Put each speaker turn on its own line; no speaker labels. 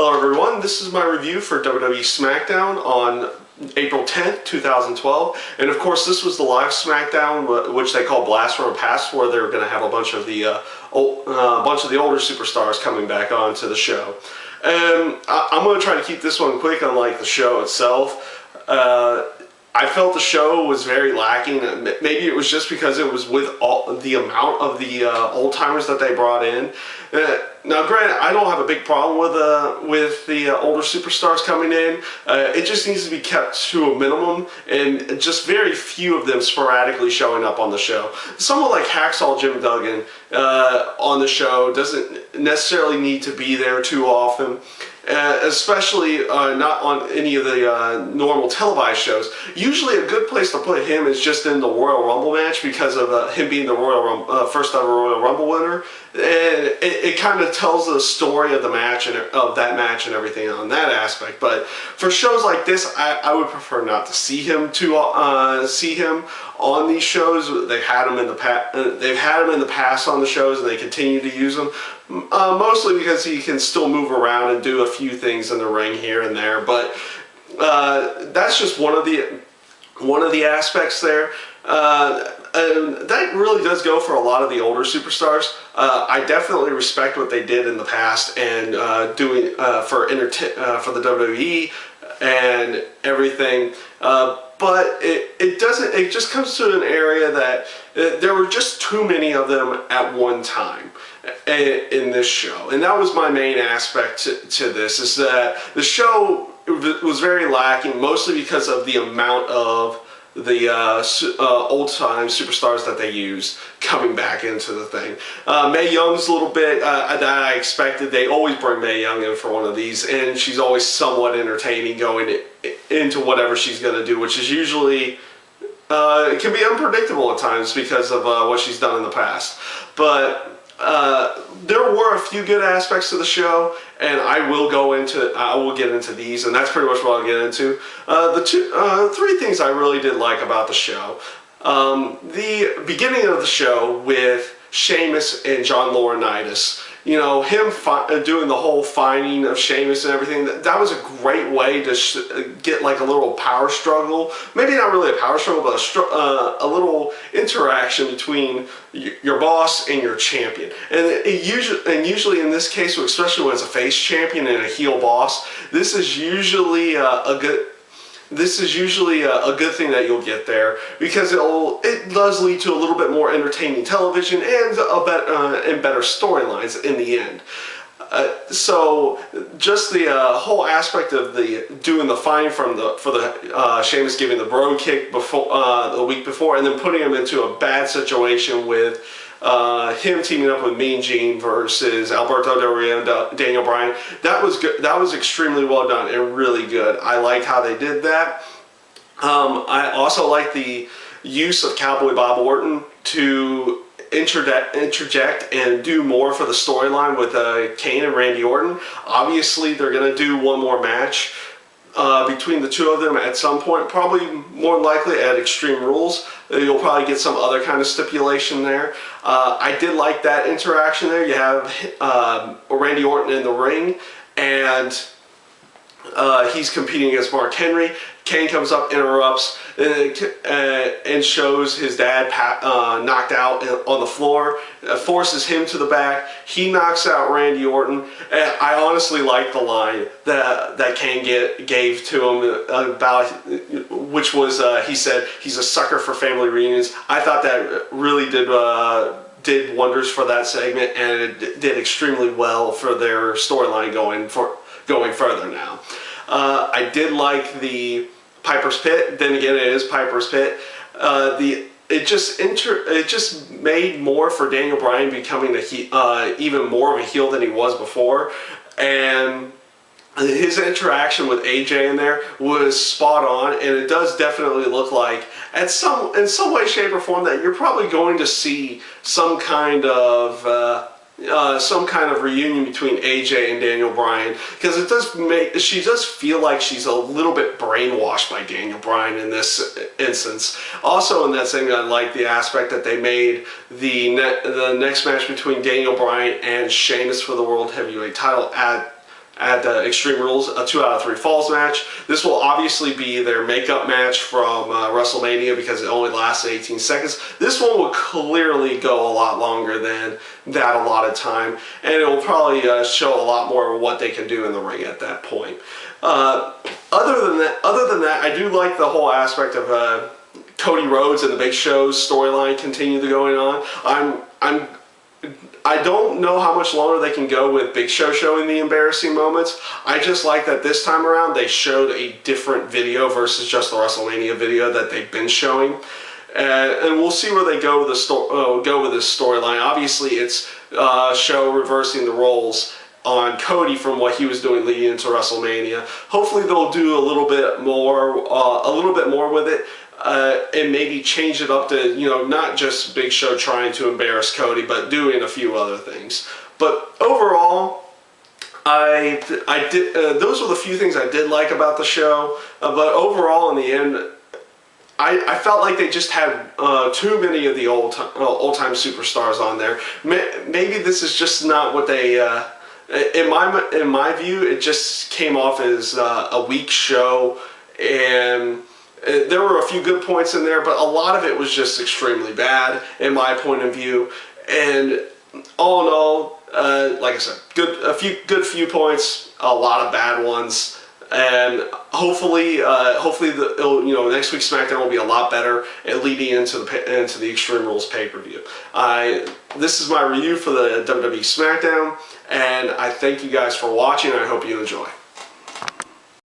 Hello everyone, this is my review for WWE Smackdown on April 10th, 2012. And of course this was the live Smackdown, which they call Blast from the Past, where they're going to have a bunch of the older superstars coming back onto the show. And I'm going to try to keep this one quick, unlike the show itself. I felt the show was very lacking. Maybe it was just because it was with all the amount of the old-timers that they brought in. Now, granted, I don't have a big problem with the older superstars coming in. It just needs to be kept to a minimum, and just very few of them sporadically showing up on the show. Someone like Hacksaw Jim Duggan on the show doesn't necessarily need to be there too often. Especially not on any of the normal televised shows. Usually a good place to put him is just in the Royal Rumble match because of him being the first ever Royal Rumble winner. And it kind of tells the story of the match and of that match and everything on that aspect. But for shows like this, I would prefer not to see him on these shows. They've had him in the past on the shows, and they continue to use him. Mostly because he can still move around and do a few things in the ring here and there, but that's just one of the aspects there. And that really does go for a lot of the older superstars. I definitely respect what they did in the past and doing for the WWE and everything. But it just comes to an area that there were just too many of them at one time in this show. And that was my main aspect to this, is that the show was very lacking, mostly because of the amount of the old-time superstars that they used coming back into the thing. Mae Young's a little bit that I expected. They always bring Mae Young in for one of these, and she's always somewhat entertaining going into whatever she's going to do, which is usually it can be unpredictable at times because of what she's done in the past. But there were a few good aspects to the show, and I will get into these, and that's pretty much what I'll get into. Three things I really did like about the show. The beginning of the show with Sheamus and John Laurinaitis. You know, him doing the whole finding of Sheamus and everything, that was a great way to get like a little power struggle. Maybe not really a power struggle, but a little interaction between your boss and your champion. And usually in this case, especially when it's a face champion and a heel boss, this is usually a good thing that you'll get there, because it does lead to a little bit more entertaining television and better storylines in the end. So just the whole aspect of doing the fine for the Sheamus giving the bro kick before the week before, and then putting him into a bad situation with him teaming up with Mean Gene versus Alberto Del Rio and Daniel Bryan. That was good. That was extremely well done and really good. I liked how they did that. I also like the use of Cowboy Bob Orton to interject and do more for the storyline with Kane and Randy Orton. Obviously, they're going to do one more match between the two of them at some point, probably more likely at Extreme Rules. You'll probably get some other kind of stipulation there. I did like that interaction there. You have Randy Orton in the ring, and he's competing against Mark Henry. Kane comes up, interrupts, and shows his dad knocked out on the floor, forces him to the back. He knocks out Randy Orton. And I honestly like the line that Kane gave to him about, which was, he said, he's a sucker for family reunions. I thought that really did wonders for that segment, and it did extremely well for their storyline going further now. I did like the Piper's Pit. Then again, it is Piper's Pit. It just made more for Daniel Bryan becoming even more of a heel than he was before, and his interaction with AJ in there was spot on, and it does definitely look like in some way, shape, or form that you're probably going to see some kind of reunion between AJ and Daniel Bryan, because she does feel like she's a little bit brainwashed by Daniel Bryan in this instance. Also in that segment, I like the aspect that they made the next match between Daniel Bryan and Sheamus for the World Heavyweight title at at Extreme Rules, a 2 out of 3 falls match. This will obviously be their makeup match from WrestleMania because it only lasted 18 seconds. This one will clearly go a lot longer than that allotted time, and it will probably show a lot more of what they can do in the ring at that point. Other than that, I do like the whole aspect of Cody Rhodes and the Big Show's storyline continue to going on. I don't know how much longer they can go with Big Show showing the embarrassing moments. I just like that this time around they showed a different video versus just the WrestleMania video that they've been showing. And we'll see where they go with this storyline. Obviously, it's Show reversing the roles on Cody from what he was doing leading into WrestleMania. Hopefully, they'll do a little bit more with it. And maybe change it up to, you know, not just Big Show trying to embarrass Cody, but doing a few other things. But overall, those were the few things I did like about the show. But overall, in the end, I felt like they just had too many of the old-time superstars on there. Maybe this is just not what they. In my view, it just came off as a weak show, and there were a few good points in there, but a lot of it was just extremely bad in my point of view. And all in all, like I said, a few points, a lot of bad ones, and hopefully next week's SmackDown will be a lot better and leading into the Extreme Rules pay-per-view. This is my review for the WWE Smackdown, and I thank you guys for watching. And I hope you enjoy.